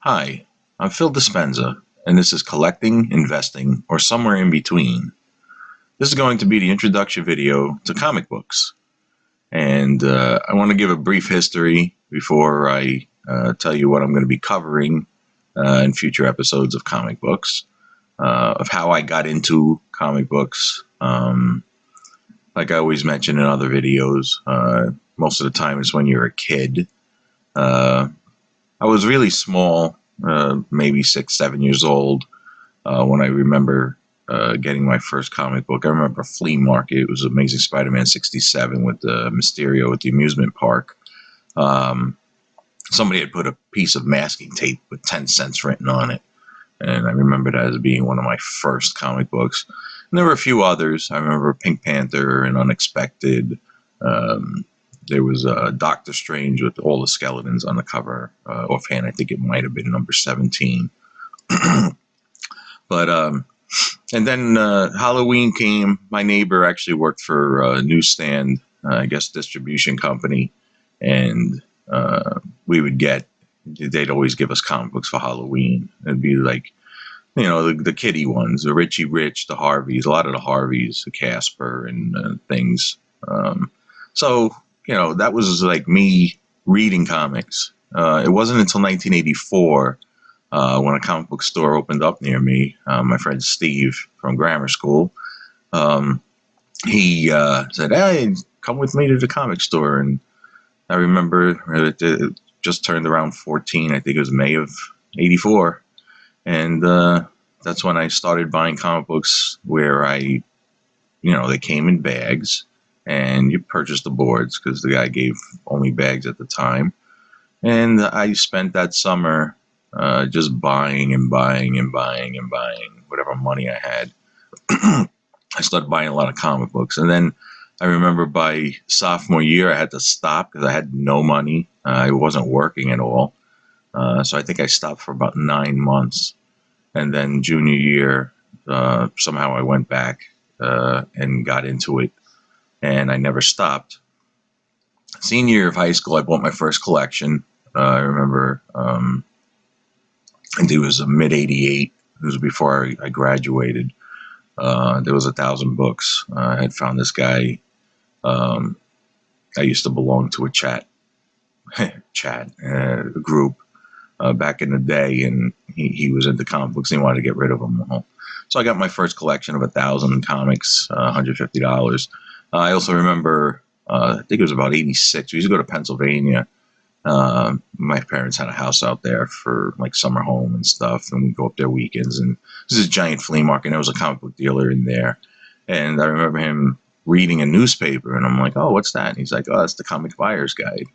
Hi, I'm Phil Dispenza, and this is Collecting, Investing, or Somewhere in Between. This is going to be the introduction video to comic books. And I want to give a brief history before I tell you what I'm going to be covering in future episodes of comic books, of how I got into comic books. Like I always mention in other videos, most of the time it's when you're a kid. Uh, I was really small, maybe 6, 7 years old, when I remember getting my first comic book. I remember a flea market. It was Amazing Spider-Man 67 with Mysterio at the amusement park. Um, Somebody had put a piece of masking tape with 10 cents written on it. And I remember that as being one of my first comic books. And there were a few others. I remember Pink Panther and Unexpected. Um, there was Doctor Strange with all the skeletons on the cover. Offhand, I think it might have been number 17. But and then Halloween came. My neighbor actually worked for a newsstand, I guess, distribution company, and we would get. They'd always give us comic books for Halloween. It'd be like, the kiddie ones, the Richie Rich, the Harveys, a lot of the Harveys, the Casper, and things. So that was like me reading comics. It wasn't until 1984 when a comic book store opened up near me. My friend Steve from grammar school, um, he said, "Hey, come with me to the comic store." And I remember it just turned around 14. I think it was May of '84, and that's when I started buying comic books. Where they came in bags, and you purchased the boards because the guy gave only bags at the time. And I spent that summer just buying and buying and buying and buying whatever money I had. I started buying a lot of comic books. And then I remember by sophomore year, I had to stop because I had no money. I wasn't working at all. So I think I stopped for about 9 months. And then junior year, somehow I went back and got into it. And I never stopped. Senior year of high school, I bought my first collection. I remember I think it was a mid '88. It was before I graduated. There was 1,000 books. I had found this guy. Um, I used to belong to a chat group back in the day, and he was into comic books and he wanted to get rid of them all. So I got my first collection of 1,000 comics, $150. I also remember, I think it was about '86. We used to go to Pennsylvania. My parents had a house out there for like summer home and stuff, and we'd go up there weekends. And this is a giant flea market, and there was a comic book dealer in there. And I remember him reading a newspaper, and I'm like, "Oh, what's that?" And he's like, "Oh, that's the Comic Buyer's Guide."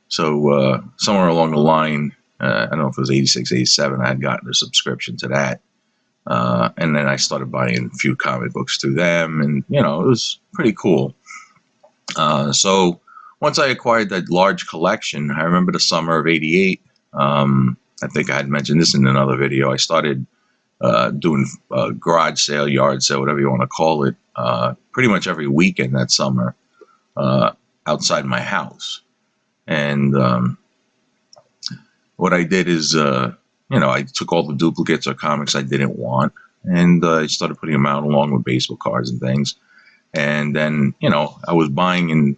So somewhere along the line, I don't know if it was '86, '87, I had gotten a subscription to that. And then I started buying a few comic books through them, and it was pretty cool. So once I acquired that large collection, I remember the summer of '88. I think I had mentioned this in another video. I started doing garage sale, yard sale, whatever you want to call it, pretty much every weekend that summer uh, outside my house. And what I did is, I took all the duplicates of comics I didn't want, and I started putting them out along with baseball cards and things. And then, I was buying and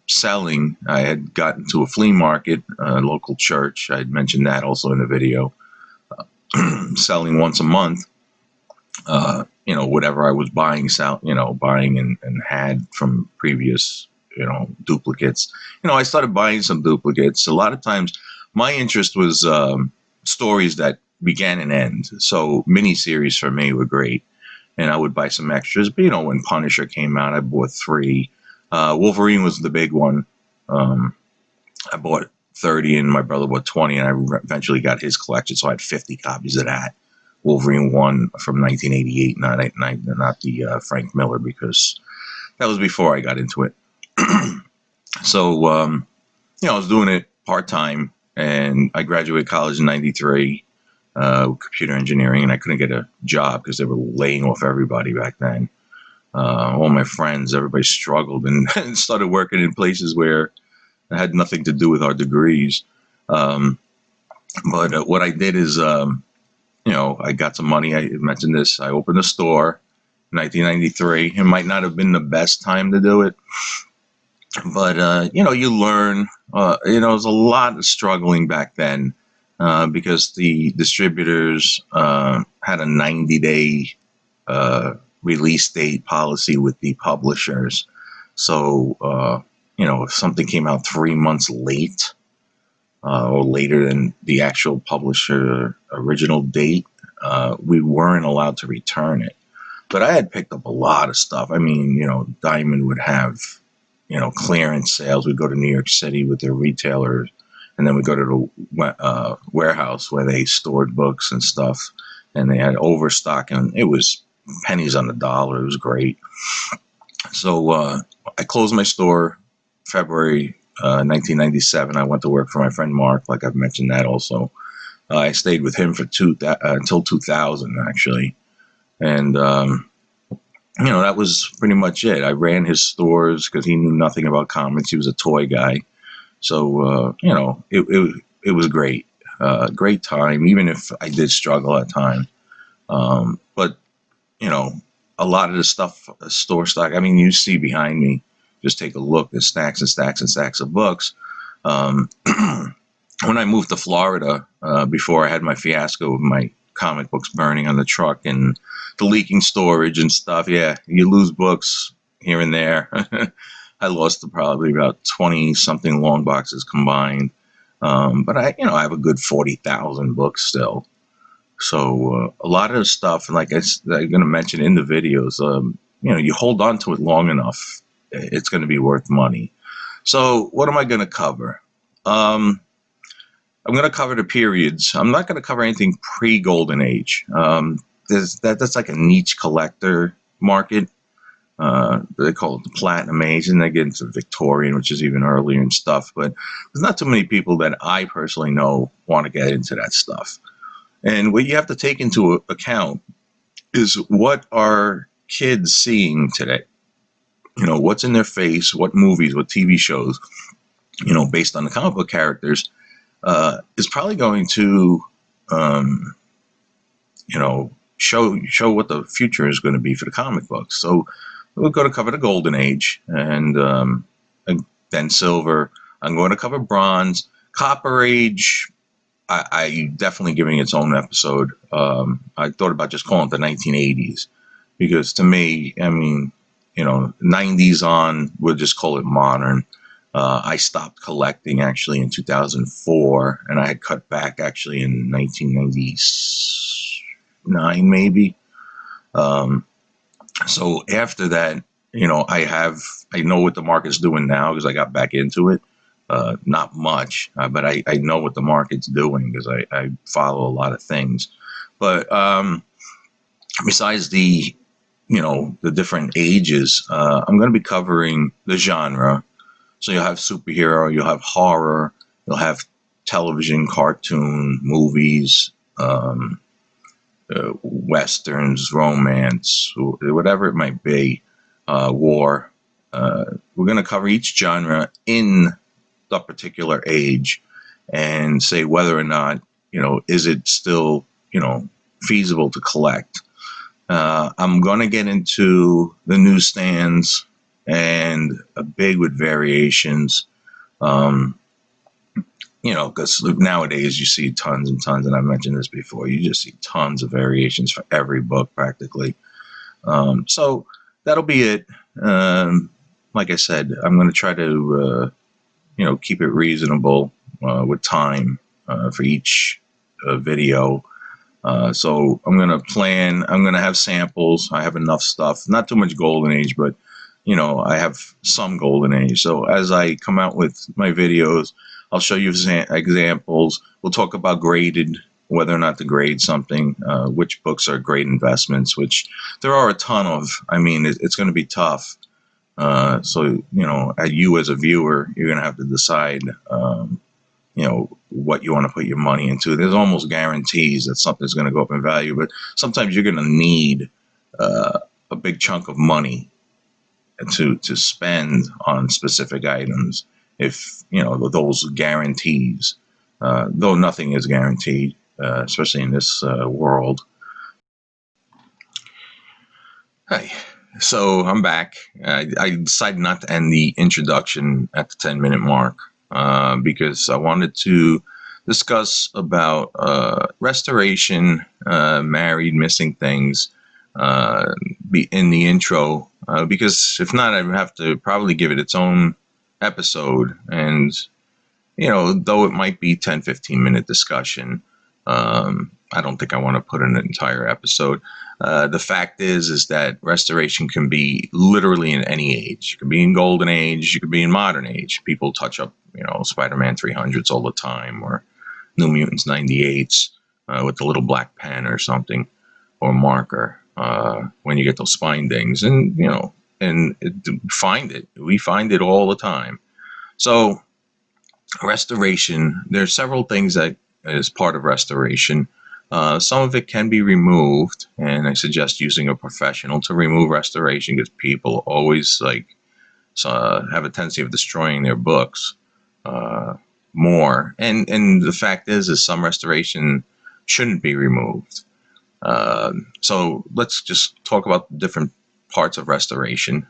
selling. I had gotten to a flea market, a local church. I had mentioned that also in the video. Selling once a month, whatever I was buying, buying and had from previous, duplicates. I started buying some duplicates. A lot of times, my interest was stories that began and end. So miniseries for me were great, and I would buy some extras. But when Punisher came out, I bought 3. Wolverine was the big one. I bought 30 and my brother bought 20, and I eventually got his collection. So I had 50 copies of that. Wolverine 1 from 1988, not the Frank Miller, because that was before I got into it. So, I was doing it part-time, and I graduated college in '93, computer engineering, and I couldn't get a job because they were laying off everybody back then. All my friends, everybody struggled and started working in places where it had nothing to do with our degrees. But what I did is, I got some money. I mentioned this. I opened a store in 1993. It might not have been the best time to do it, but you learn. It was a lot of struggling back then because the distributors had a 90-day release date policy with the publishers. So if something came out 3 months late or later than the actual publisher original date, we weren't allowed to return it. But I had picked up a lot of stuff. I mean, Diamond would have, clearance sales. We'd go to New York City with their retailers, and then we go to the warehouse where they stored books and stuff, and they had overstock, and it was pennies on the dollar. It was great. So I closed my store February 1997. I went to work for my friend Mark, like I've mentioned that also. I stayed with him for until 2000, actually. And, that was pretty much it. I ran his stores because he knew nothing about comics. He was a toy guy. So, it was great. Great time, even if I did struggle at times. But, you know, a lot of the stuff, store stock, I mean, you see behind me, just take a look, there's stacks and stacks and stacks of books. Um, when I moved to Florida, before I had my fiasco with my comic books burning on the truck and the leaking storage and stuff, yeah, you lose books here and there. I lost probably about 20 something long boxes combined. But I have a good 40,000 books still. So a lot of the stuff, like I'm going to mention in the videos, you hold on to it long enough, it's going to be worth money. So what am I going to cover? I'm going to cover the periods. I'm not going to cover anything pre-Golden Age. That's like a niche collector market. They call it the Platinum Age, and they get into the Victorian, which is even earlier and stuff. But there's not too many people that I personally know want to get into that stuff. And what you have to take into account is what are kids seeing today? What's in their face, what movies, what TV shows, based on the comic book characters, is probably going to, show what the future is going to be for the comic books. So we're going to cover the Golden Age and then Silver. I'm going to cover Bronze. Copper Age, I definitely giving its own episode. I thought about just calling it the 1980s because to me, I mean, 90s on, we'll just call it modern. I stopped collecting actually in 2004, and I had cut back actually in 1999 maybe. So after that, I know what the market's doing now because I got back into it. Not much, but I know what the market's doing because I follow a lot of things. But besides the different ages, I'm going to be covering the genre. So you'll have superhero, you'll have horror, you'll have television, cartoon, movies, westerns, romance, whatever it might be, war. We're going to cover each genre in the particular age and say whether or not, is it still, feasible to collect. I'm going to get into the newsstands and a big with variations. Because nowadays you see tons and tons, and I mentioned this before, you just see tons of variations for every book practically. So that'll be it. Like I said, I'm going to try to, keep it reasonable with time for each video. So I'm going to have samples. I have enough stuff, not too much Golden Age, but, I have some Golden Age. So as I come out with my videos, I'll show you examples. We'll talk about graded, whether or not to grade something, which books are great investments, which there are a ton of. I mean, it's going to be tough. So, you as a viewer, you're going to have to decide, what you want to put your money into. There's almost guarantees that something's going to go up in value, but sometimes you're going to need a big chunk of money to spend on specific items if those guarantees. though nothing is guaranteed, especially in this world. Hey, so I'm back. I decided not to end the introduction at the 10-minute mark because I wanted to discuss about restoration, married, missing things be in the intro. Because if not, I'd have to probably give it its own episode. And though it might be 10-15 minute discussion, I don't think I want to put in an entire episode. The fact is that restoration can be literally in any age. You can be in golden age, you could be in modern age. People touch up, Spider-Man 300s all the time, or New Mutants 98s with the little black pen or something, or marker when you get those spine dings, and we find it all the time. So restoration, there's several things that is part of restoration. Some of it can be removed, and I suggest using a professional to remove restoration, because people always have a tendency of destroying their books more. And the fact is some restoration shouldn't be removed. So let's just talk about different parts of restoration.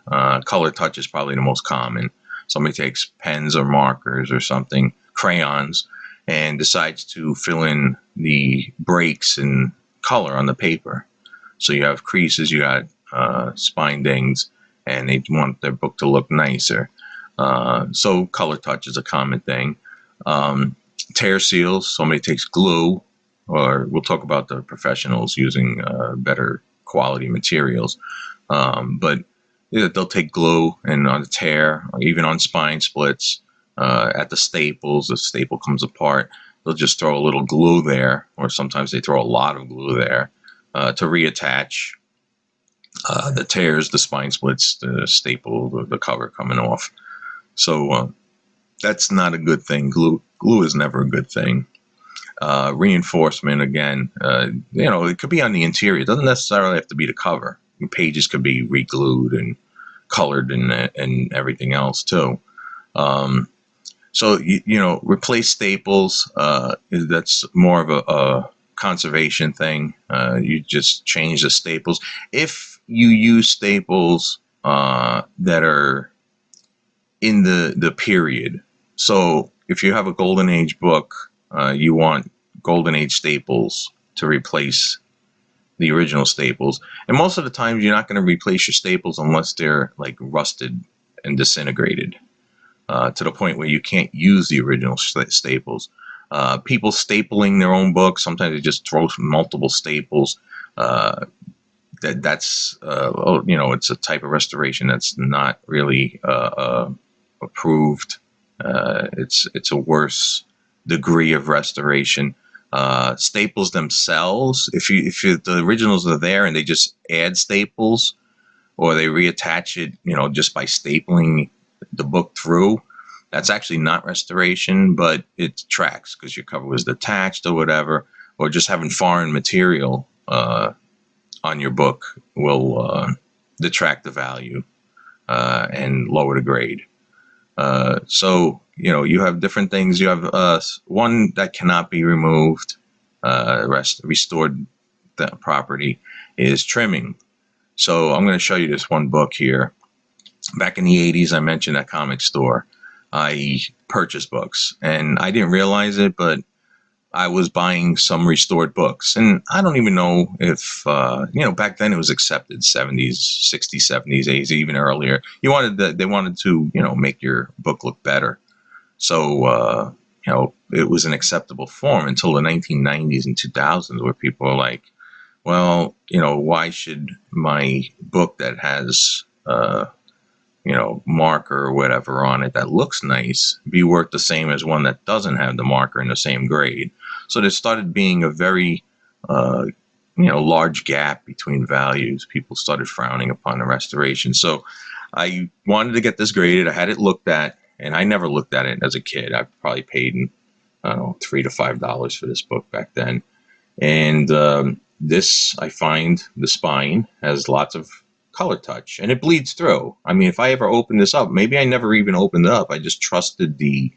Color touch is probably the most common. Somebody takes pens or markers or something, crayons, and decides to fill in the breaks in color on the paper. So you have creases, you got spine dings, and they want their book to look nicer. So color touch is a common thing. Tear seals, somebody takes glue, or we'll talk about the professionals using better quality materials. But they'll take glue, and on a tear, or even on spine splits, at the staples, the staple comes apart, they'll just throw a little glue there, or sometimes they throw a lot of glue there to reattach the tears, the spine splits, the staple, the cover coming off. So that's not a good thing. Glue is never a good thing. Reinforcement, again, it could be on the interior. It doesn't necessarily have to be the cover. Pages could be re-glued and colored and everything else too. So replace staples. That's more of a conservation thing. You just change the staples. If you use staples that are in the period, so if you have a golden age book, you want golden age staples to replace the original staples. And most of the times you're not going to replace your staples unless they're like rusted and disintegrated to the point where you can't use the original staples. People stapling their own books, sometimes they just throw multiple staples. That's it's a type of restoration that's not really approved. It's a worse degree of restoration. Staples themselves, if the originals are there and they just add staples, or they reattach it, just by stapling the book through, that's actually not restoration, but it tracks because your cover was detached or whatever, or just having foreign material on your book will detract the value and lower the grade. So you have different things. You have one that cannot be removed, restored property is trimming. So I'm going to show you this one book here. Back in the 80s, I mentioned that comic store. I purchased books, and I didn't realize it, but I was buying some restored books. And I don't even know if, back then it was accepted, 70s, 60s, 70s, 80s, even earlier. They wanted to, make your book look better. So, it was an acceptable form until the 1990s and 2000s, where people are like, well, why should my book that has, marker or whatever on it that looks nice be worth the same as one that doesn't have the marker in the same grade? So there started being a very, large gap between values. People started frowning upon the restoration. So I wanted to get this graded. I had it looked at, and I never looked at it as a kid. I probably paid, $3 to $5 for this book back then. And this, I find the spine has lots of color touch, and it bleeds through. I mean, if I ever opened this up, maybe I never even opened it up. I just trusted the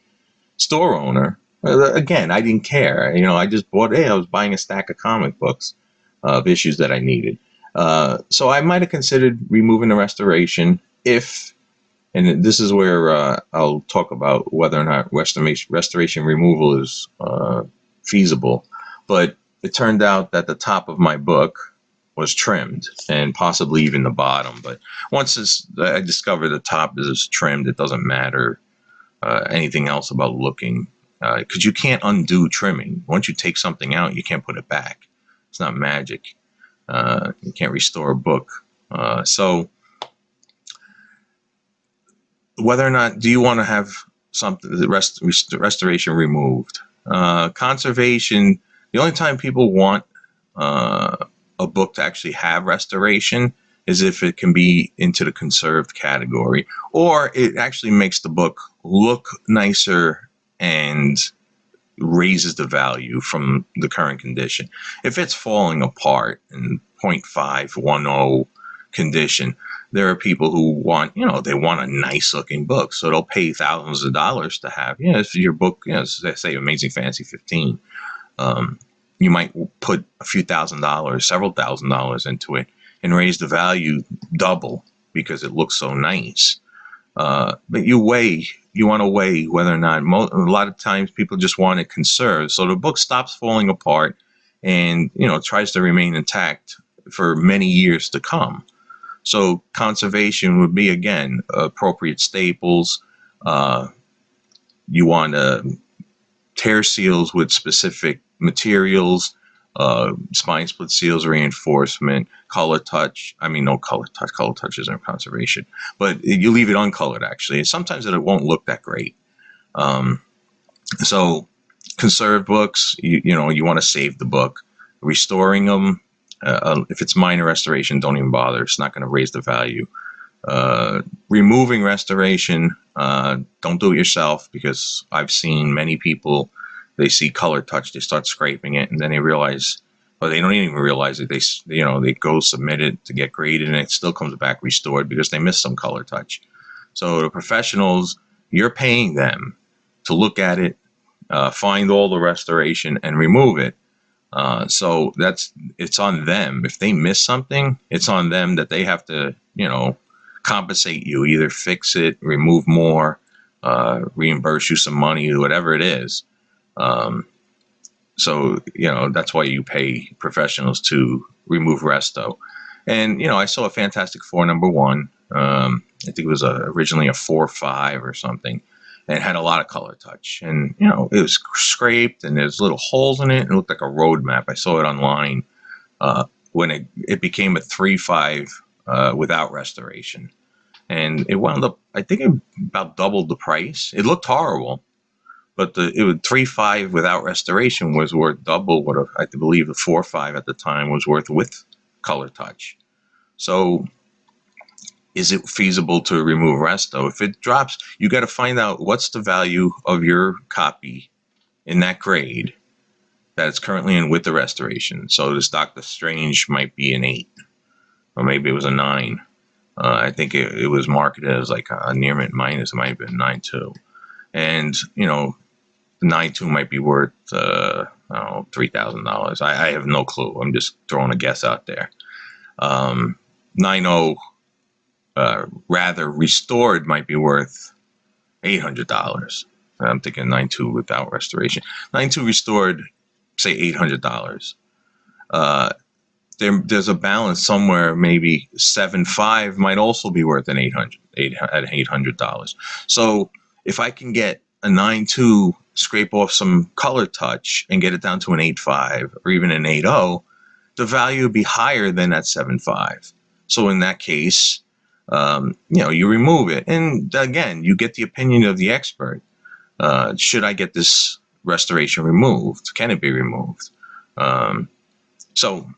store owner Again, I didn't care. I just bought. Hey, I was buying a stack of comic books of issues that I needed. So I might have considered removing the restoration if, and this is where I'll talk about whether or not restoration removal is feasible. But it turned out that the top of my book was trimmed, and possibly even the bottom. But once I discovered the top is trimmed, it doesn't matter anything else about looking, because you can't undo trimming. Once you take something out, you can't put it back. It's not magic. You can't restore a book. So whether or not do you want to have something restoration removed, conservation. The only time people want a book to actually have restoration is if it can be into the conserved category, or it actually makes the book look nicer and raises the value from the current condition. If it's falling apart in 0.510 condition, there are people who want, they want a nice looking book. So they'll pay thousands of dollars to have, if your book, say Amazing Fantasy 15, you might put a few $1,000s, several $1,000s into it and raise the value double because it looks so nice. But you want to weigh whether or not, a lot of times people just want it conserved. So the book stops falling apart and, tries to remain intact for many years to come. So conservation would be, again, appropriate staples. You want tear seals with specific materials, spine split seals, reinforcement, color touch. I mean, no color touch. Color touch isn't conservation, but you leave it uncolored, actually. Sometimes it won't look that great. So conserved books, you want to save the book. Restoring them, if it's minor restoration, don't even bother. It's not going to raise the value. Removing restoration, don't do it yourself, because I've seen many people, they see color touch, they start scraping it, and then they realize, or they don't even realize it. They go submit it to get graded, and it still comes back restored because they missed some color touch. So the professionals, you're paying them to look at it, find all the restoration, and remove it. So it's on them. If they miss something, it's on them that they have to, compensate you, either fix it, remove more, reimburse you some money, whatever it is. So, that's why you pay professionals to remove resto. And, I saw a Fantastic Four #1. I think it was originally a 4/5 or something, and it had a lot of color touch. And, it was scraped and there's little holes in it. And it looked like a road map. I saw it online when it became a 3/5 without restoration. And it wound up, I think it about doubled the price. It looked horrible, but it was 3/5 without restoration was worth double what I believe the 4/5 at the time was worth with color touch. So is it feasible to remove resto? If it drops, you got to find out what's the value of your copy in that grade that it's currently in with the restoration. So this Doctor Strange might be an 8, or maybe it was a 9. I think it was marketed as like a near mint minus. It might have been 9.2, and the 9.2 might be worth $3,000. I have no clue. I'm just throwing a guess out there. 9.0 rather restored might be worth $800. I'm thinking 9.2 without restoration. 9.2 restored, say $800. There's a balance somewhere. Maybe 7.5 might also be worth an $800. So if I can get a 9.2, scrape off some color touch and get it down to an 8.5 or even an 8.0, the value would be higher than that 7.5. So in that case, you remove it, and again, you get the opinion of the expert. Should I get this restoration removed? Can it be removed? So.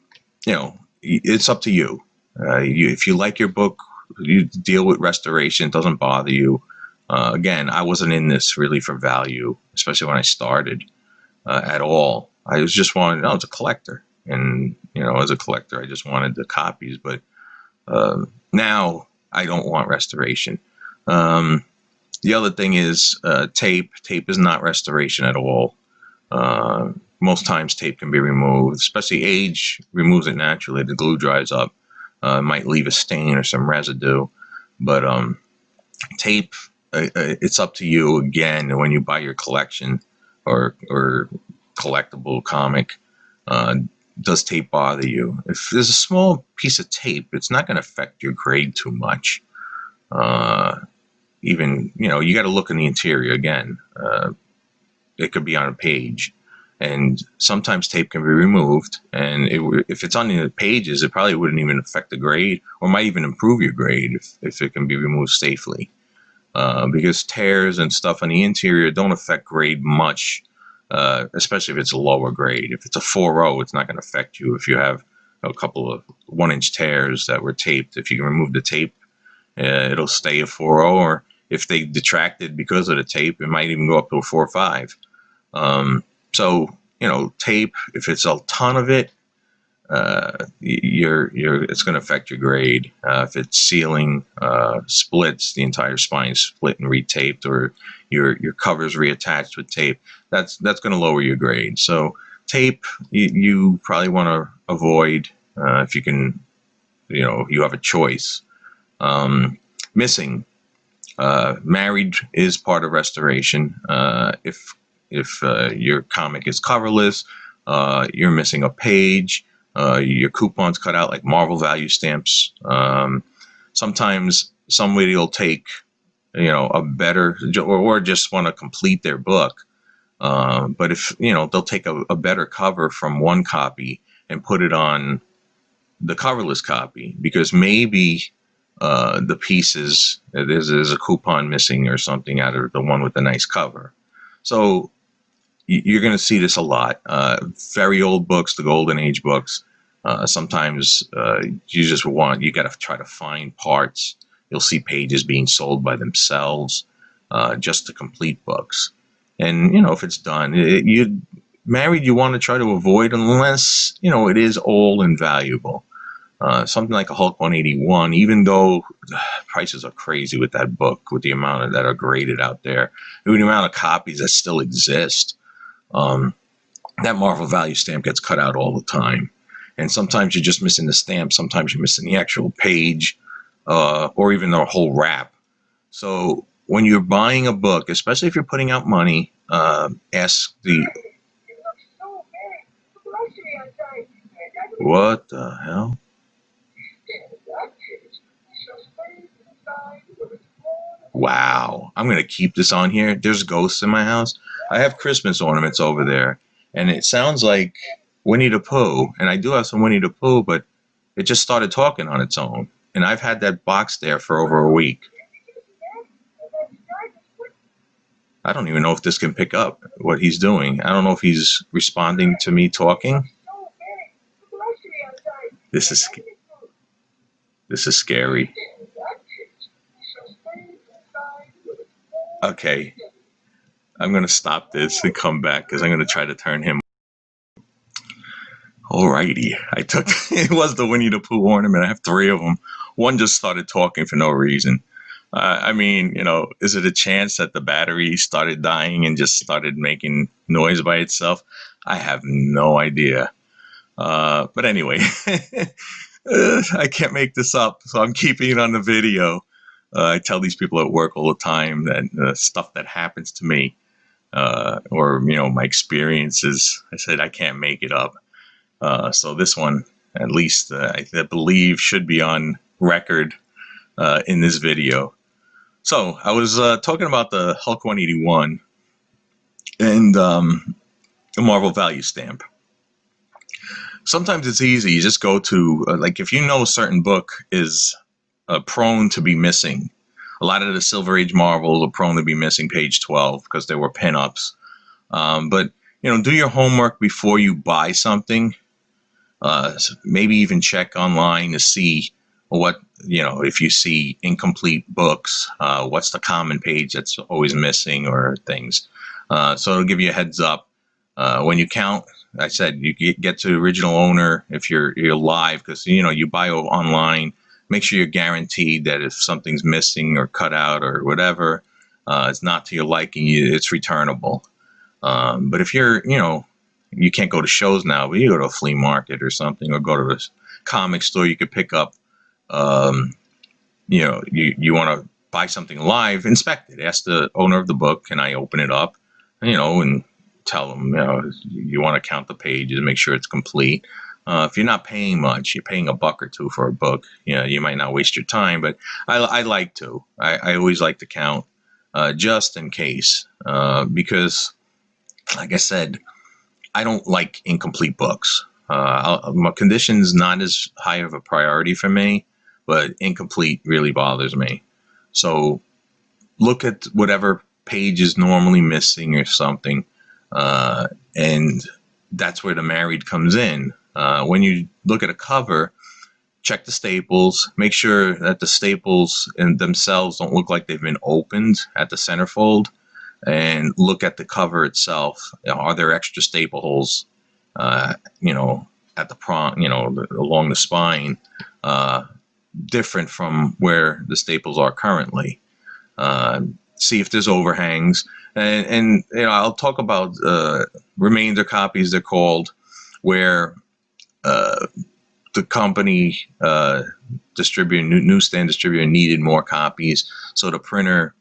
It's up to you. If you like your book, you deal with restoration. It doesn't bother you. Again, I wasn't in this really for value, especially when I started at all. I was just wanted, I was a collector. And, as a collector, I just wanted the copies. But now I don't want restoration. The other thing is tape. Tape is not restoration at all. Most times tape can be removed, especially age removes it naturally. The glue dries up. Might leave a stain or some residue. But tape, it's up to you again when you buy your collection or collectible comic. Does tape bother you? If there's a small piece of tape, it's not going to affect your grade too much. Even, you got to look in the interior again. It could be on a page, and sometimes tape can be removed. And if it's on the pages, it probably wouldn't even affect the grade, or might even improve your grade if it can be removed safely. Because tears and stuff on the interior don't affect grade much, especially if it's a lower grade. If it's a 4.0, it's not going to affect you. If you have a couple of 1-inch tears that were taped, if you can remove the tape, it'll stay a 4.0, or if they detracted because of the tape, it might even go up to a 4.5. So, tape, if it's a ton of it, it's going to affect your grade. If it's sealing, splits, the entire spine split and retaped, or your covers reattached with tape, that's going to lower your grade. So tape, you probably want to avoid, if you can, you have a choice. Missing. Married is part of restoration. If your comic is coverless, you're missing a page, your coupon's cut out like Marvel value stamps. Sometimes somebody will take, a better, or just want to complete their book. But if, they'll take a better cover from one copy and put it on the coverless copy, because maybe the pieces, there's a coupon missing or something out of the one with the nice cover. So you're going to see this a lot. Very old books, the golden age books. Sometimes you got to try to find parts. You'll see pages being sold by themselves, just to complete books. And, if it's done, married, you want to try to avoid, unless, it is old and valuable. Something like a Hulk 181, even though prices are crazy with that book, with the amount that are graded out there, the amount of copies that still exist, that Marvel value stamp gets cut out all the time. And sometimes you're just missing the stamp. Sometimes you're missing the actual page, or even the whole wrap. So when you're buying a book, especially if you're putting out money, ask the... What the hell? Wow, I'm going to keep this on here. There's ghosts in my house. I have Christmas ornaments over there, and it sounds like Winnie the Pooh. And I do have some Winnie the Pooh, but it just started talking on its own. And I've had that box there for over a week. I don't even know if this can pick up what he's doing. I don't know if he's responding to me talking. This is scary. Okay, I'm going to stop this and come back, because I'm going to try to turn him. Alrighty, it was the Winnie the Pooh ornament. I have 3 of them. One just started talking for no reason. I mean, is it a chance that the battery started dying and just started making noise by itself? I have no idea. But anyway, I can't make this up, so I'm keeping it on the video. I tell these people at work all the time that stuff that happens to me, or my experiences, I said I can't make it up. So this one, at least, I believe, should be on record in this video. So I was talking about the Hulk 181 and the Marvel value stamp. Sometimes it's easy. You just go to, like, if you know a certain book is prone to be missing. A lot of the Silver Age Marvels are prone to be missing page 12 because there were pinups. But, do your homework before you buy something. Maybe even check online to see what, if you see incomplete books, what's the common page that's always missing, or things. So it'll give you a heads up. When you count, I said you get to the original owner if you're live, because, you buy online. Make sure you're guaranteed that if something's missing or cut out or whatever, it's not to your liking, it's returnable. But if you can't go to shows now, but you go to a flea market or something, or go to a comic store, you could pick up, um, you want to buy something live, inspect it. Ask the owner of the book, can I open it up? And tell them, you want to count the pages and make sure it's complete. If you're not paying much, you're paying $1 or $2 for a book. You might not waste your time, but I like to. I always like to count, just in case, because, like I said, I don't like incomplete books. My condition's not as high of a priority for me, but incomplete really bothers me. So look at whatever page is normally missing or something, and that's where the married comes in. When you look at a cover, check the staples. Make sure that the staples in themselves don't look like they've been opened at the centerfold, and look at the cover itself. Are there extra staple holes, at the prong, along the spine, different from where the staples are currently? See if there's overhangs, and I'll talk about remainder copies, they're called, where the company distributor, newsstand distributor, needed more copies, so the printer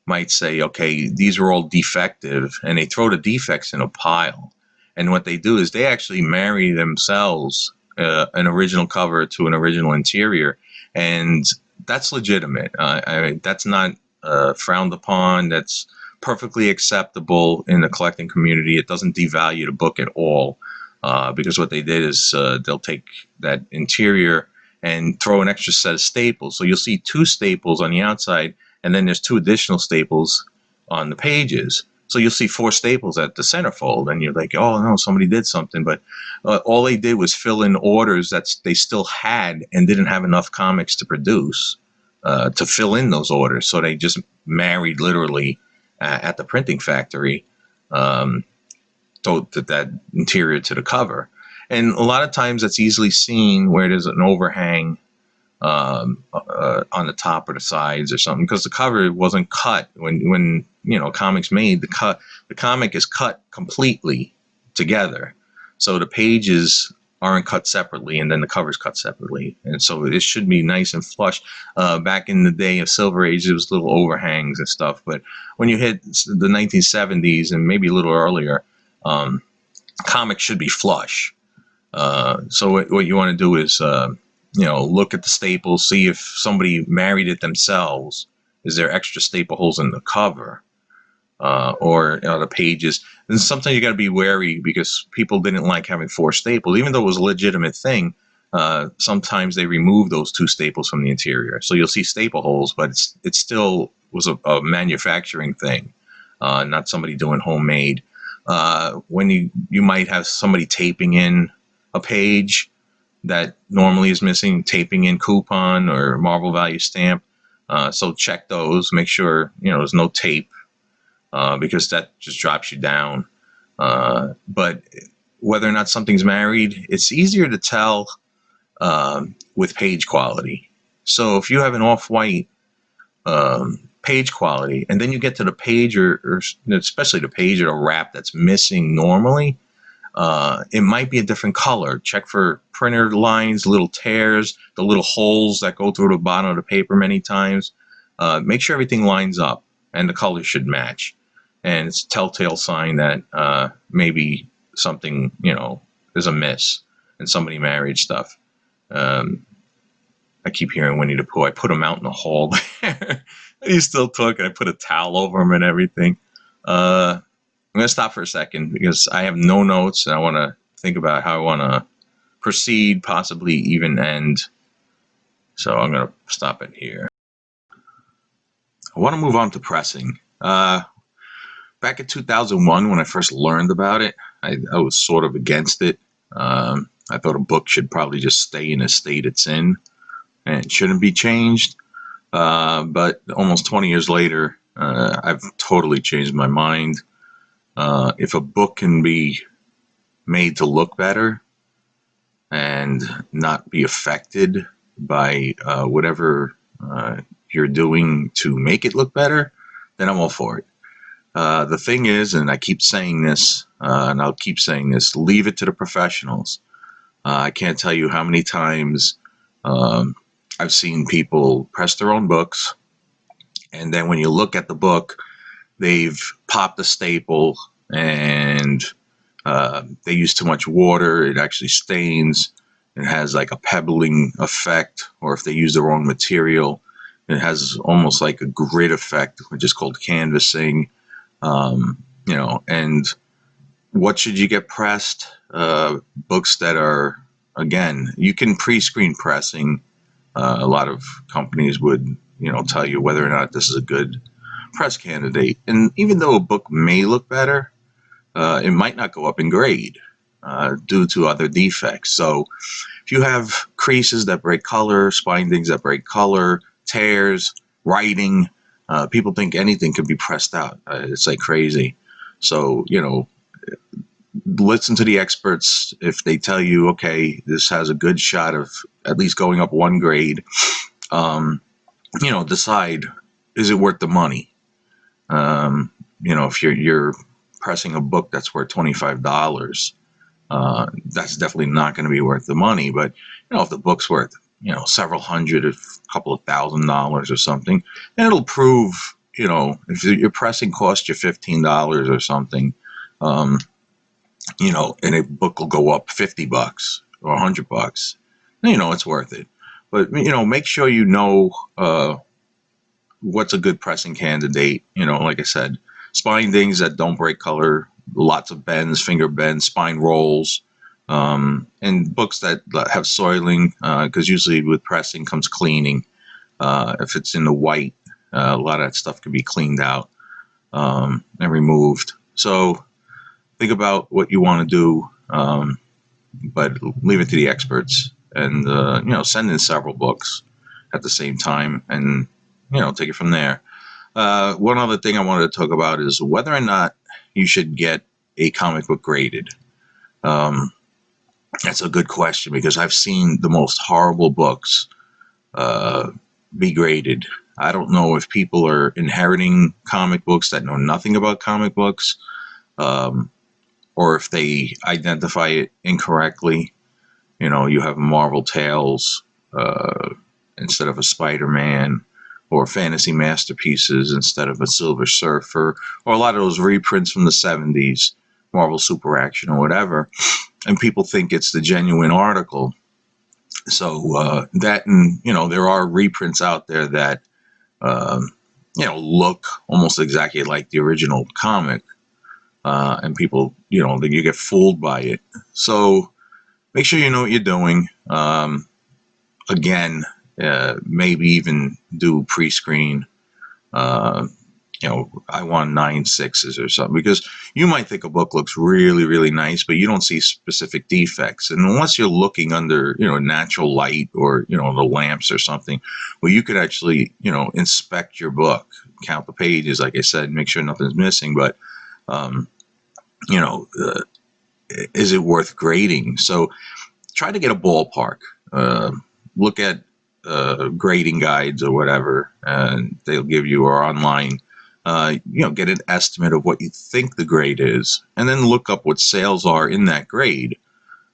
might say, okay, these are all defective, and they throw the defects in a pile. And what they do is they actually marry themselves an original cover to an original interior, and that's legitimate. That's not frowned upon. That's perfectly acceptable in the collecting community. It doesn't devalue the book at all, because what they did is they'll take that interior and throw an extra set of staples. So you'll see 2 staples on the outside, and then there's 2 additional staples on the pages. So you'll see 4 staples at the centerfold, and you're like, oh no, somebody did something. But all they did was fill in orders that they still had and didn't have enough comics to produce, to fill in those orders. So they just married literally at the printing factory, that interior to the cover. And a lot of times that's easily seen where there's an overhang on the top or the sides or something, because the cover wasn't cut when comics made. The comic is cut completely together, so the pages aren't cut separately, and then the cover's cut separately, and so it should be nice and flush. Back in the day of Silver Age, there was little overhangs and stuff, but when you hit the 1970s and maybe a little earlier, comics should be flush. So what you want to do is look at the staples, see if somebody married it themselves. Is there extra staple holes in the cover, or the pages? And sometimes you got to be wary, because people didn't like having 4 staples, even though it was a legitimate thing. Sometimes they remove those 2 staples from the interior, so you'll see staple holes, but it still was a manufacturing thing, not somebody doing homemade. When you might have somebody taping in a page that normally is missing, taping in coupon or Marvel value stamp. So check those, make sure there's no tape, because that just drops you down. But whether or not something's married, it's easier to tell with page quality. So if you have an off-white page quality, and then you get to the page, or especially the page or the wrap that's missing normally, it might be a different color. Check for printer lines, little tears, the little holes that go through the bottom of the paper many times. Make sure everything lines up and the colors should match. And it's a telltale sign that maybe something, is amiss and somebody married stuff. I keep hearing Winnie the Pooh. I put him out in the hall there. He's still talking. I put a towel over him and everything. I'm going to stop for a second, because I have no notes, and I want to think about how I want to proceed, possibly even end. So I'm going to stop it here. I want to move on to pressing. Back in 2001, when I first learned about it, I was sort of against it. I thought a book should probably just stay in the state it's in, and it shouldn't be changed. But almost 20 years later, I've totally changed my mind. If a book can be made to look better and not be affected by whatever you're doing to make it look better, then I'm all for it. The thing is, and I keep saying this, and I'll keep saying this, leave it to the professionals. I can't tell you how many times um, I've seen people press their own books, and then when you look at the book, they've popped a staple and they use too much water. It actually stains. It has like a pebbling effect, or if they use the wrong material, it has almost like a grit effect, which is called canvassing. And what should you get pressed? Books that are, again, you can pre-screen pressing. A lot of companies would, tell you whether or not this is a good press candidate. And even though a book may look better, it might not go up in grade due to other defects. So if you have creases that break color, spindings that break color, tears, writing, people think anything can be pressed out. It's like crazy. So, listen to the experts. If they tell you, okay, this has a good shot of at least going up one grade, decide, is it worth the money? If you're pressing a book that's worth $25, that's definitely not going to be worth the money. But if the book's worth several hundred, a couple of $1,000 or something, then it'll prove, if your pressing cost you $15 or something, and a book will go up $50 or $100, it's worth it. But make sure what's a good pressing candidate. Like I said, spindings that don't break color, lots of bends, finger bends, spine rolls, and books that have soiling, because usually with pressing comes cleaning. If it's in the white, a lot of that stuff can be cleaned out and removed. So think about what you want to do, but leave it to the experts, and send in several books at the same time, and take it from there. One other thing I wanted to talk about is whether or not you should get a comic book graded. That's a good question, because I've seen the most horrible books be graded. I don't know if people are inheriting comic books that know nothing about comic books, or if they identify it incorrectly. You have Marvel Tales instead of a Spider-Man, or Fantasy Masterpieces instead of a Silver Surfer, or a lot of those reprints from the 70s, Marvel Super Action or whatever, and people think it's the genuine article. So that, and there are reprints out there that look almost exactly like the original comic, and people, then you get fooled by it. So make sure you know what you're doing. Again, maybe even do pre-screen. I want 9.6s or something, because you might think a book looks really, really nice, but you don't see specific defects. And unless you're looking under, natural light, or, the lamps or something, well, you could actually, inspect your book, count the pages, like I said, make sure nothing's missing. But, is it worth grading? So try to get a ballpark. Look at grading guides or whatever, and they'll give you, or online, get an estimate of what you think the grade is, and then look up what sales are in that grade.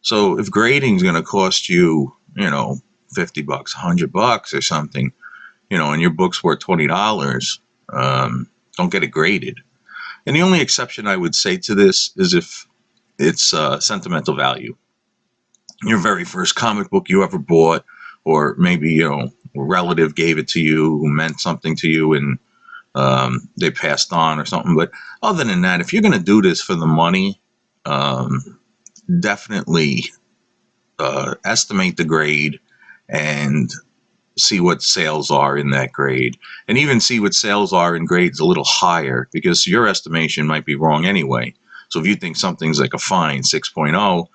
So if grading is going to cost you, $50, $100 or something, and your book's worth $20, don't get it graded. And the only exception I would say to this is if it's sentimental value. Your very first comic book you ever bought, or maybe, a relative gave it to you who meant something to you, and they passed on or something. But other than that, if you're going to do this for the money, definitely estimate the grade and see what sales are in that grade, and even see what sales are in grades a little higher, because your estimation might be wrong anyway. So if you think something's like a fine 6.0,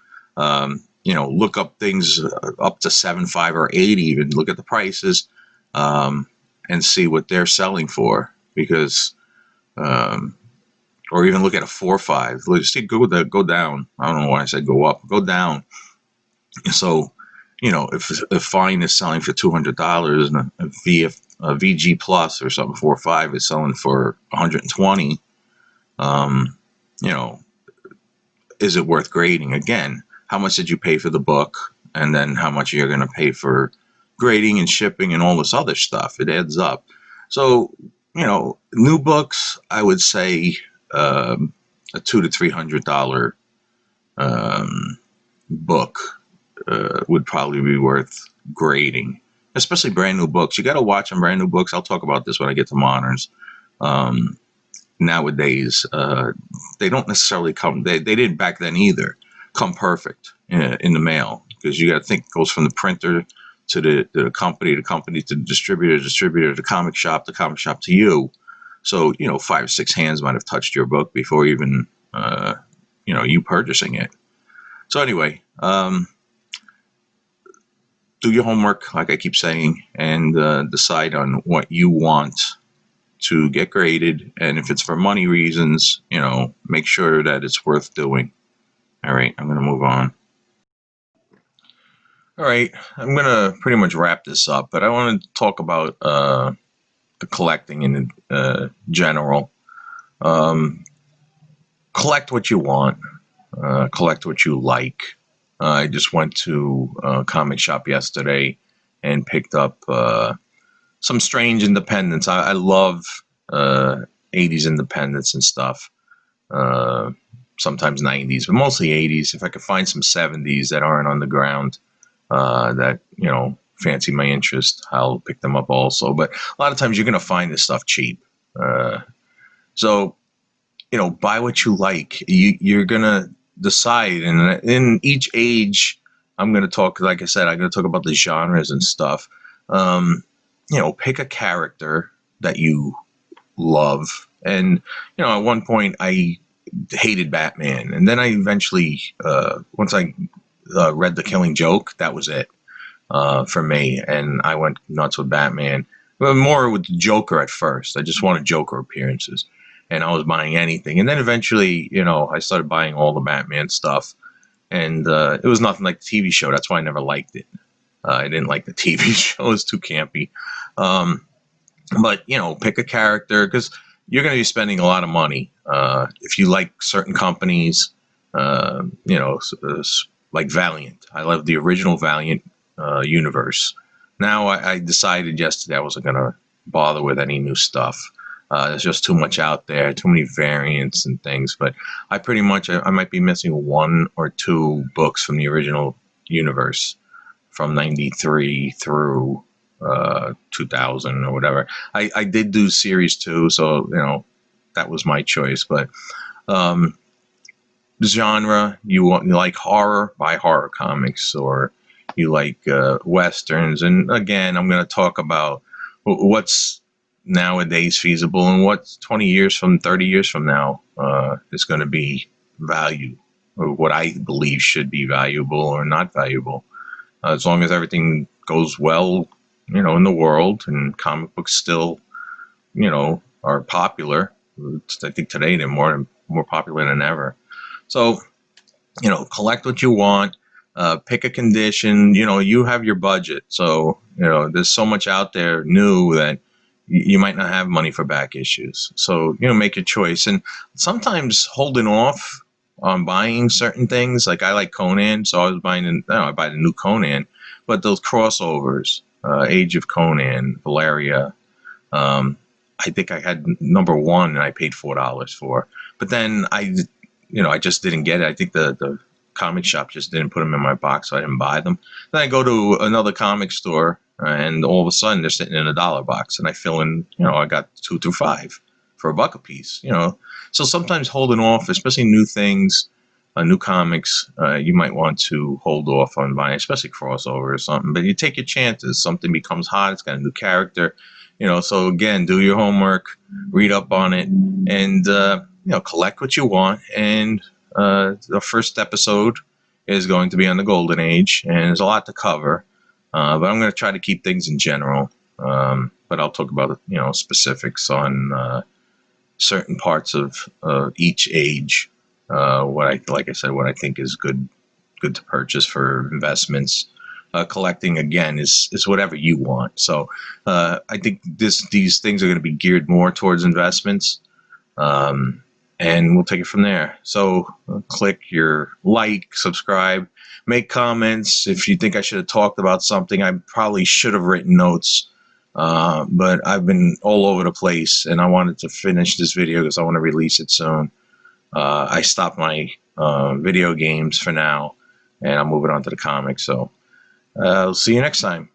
look up things up to 7.5 or 8, even look at the prices, and see what they're selling for, because, or even look at a 4.5. Let's see, go down. I don't know why I said go up, go down. So, if a fine is selling for $200 and a a VG Plus or something 4 or 5 is selling for 120. Um, you know, is it worth grading? Again, how much did you pay for the book, and then how much you're going to pay for grading and shipping and all this other stuff? It adds up. So, new books, I would say a $200 to $300 book would probably be worth grading, especially brand new books. You got to watch on brand new books. I'll talk about this when I get to moderns. Um, Nowadays, they don't necessarily come. They didn't back then either. Come perfect in the mail, because you got to think it goes from the printer to the company to the distributor, the comic shop to you. So 5 or 6 hands might have touched your book before even you purchasing it. So anyway, do your homework, like I keep saying, and decide on what you want to get graded. And if it's for money reasons, make sure that it's worth doing. All right, I'm going to move on. All right, I'm going to pretty much wrap this up, but I want to talk about the collecting in general. Collect what you want, collect what you like. I just went to a comic shop yesterday and picked up some strange independents. I love 80s independents and stuff. Sometimes 90s, but mostly 80s. If I could find some 70s that aren't on the ground, that fancy my interest, I'll pick them up also. But a lot of times you're going to find this stuff cheap. So buy what you like. You're going to decide. And in each age, I'm going to talk, like I said, I'm going to talk about the genres and stuff. Pick a character that you love. And, at one point I hated Batman. And then I eventually, once I read The Killing Joke, that was it for me. And I went nuts with Batman. But more with Joker at first. I just wanted Joker appearances. And I was buying anything. And then eventually, I started buying all the Batman stuff. And it was nothing like the TV show. That's why I never liked it. I didn't like the TV show. It was too campy. But, pick a character, because you're going to be spending a lot of money. If you like certain companies, like Valiant. I love the original Valiant universe. Now, I decided yesterday I wasn't going to bother with any new stuff. There's just too much out there, too many variants and things. But I pretty much, I might be missing 1 or 2 books from the original universe from 93 through 2000 or whatever. I did do series 2, so, that was my choice. But genre, you like horror, buy horror comics, or you like westerns. And again, I'm going to talk about what's nowadays feasible and what 30 years from now is going to be value, or what I believe should be valuable or not valuable. As long as everything goes well, in the world, and comic books still, are popular. I think today they're more popular than ever. So, collect what you want, pick a condition. You have your budget. So, there's so much out there new that you might not have money for back issues. So, make your choice. And sometimes holding off on buying certain things, like I like Conan, so I was buying, I buy the new Conan, but those crossovers, Age of Conan, Valeria, I think I had number 1 and I paid $4 for, but then I just didn't get it. I think the comic shop just didn't put them in my box, so I didn't buy them. Then I go to another comic store, and all of a sudden they're sitting in a $1 box, and I fill in, I got 2 through 5 for $1 a piece, So sometimes holding off, especially new things, new comics, you might want to hold off on buying, especially crossover or something. But you take your chances. Something becomes hot. It's got a new character, So again, do your homework, read up on it, and collect what you want. And the first episode is going to be on the Golden Age, and there's a lot to cover. But I'm going to try to keep things in general. But I'll talk about specifics on certain parts of each age. Like I said, what I think is good to purchase for investments, collecting again is whatever you want. So I think these things are going to be geared more towards investments, and we'll take it from there. So click your like, subscribe, make comments. If you think I should have talked about something, I probably should have written notes. But I've been all over the place, and I wanted to finish this video because I want to release it soon. I stopped my video games for now, and I'm moving on to the comics. So I'll see you next time.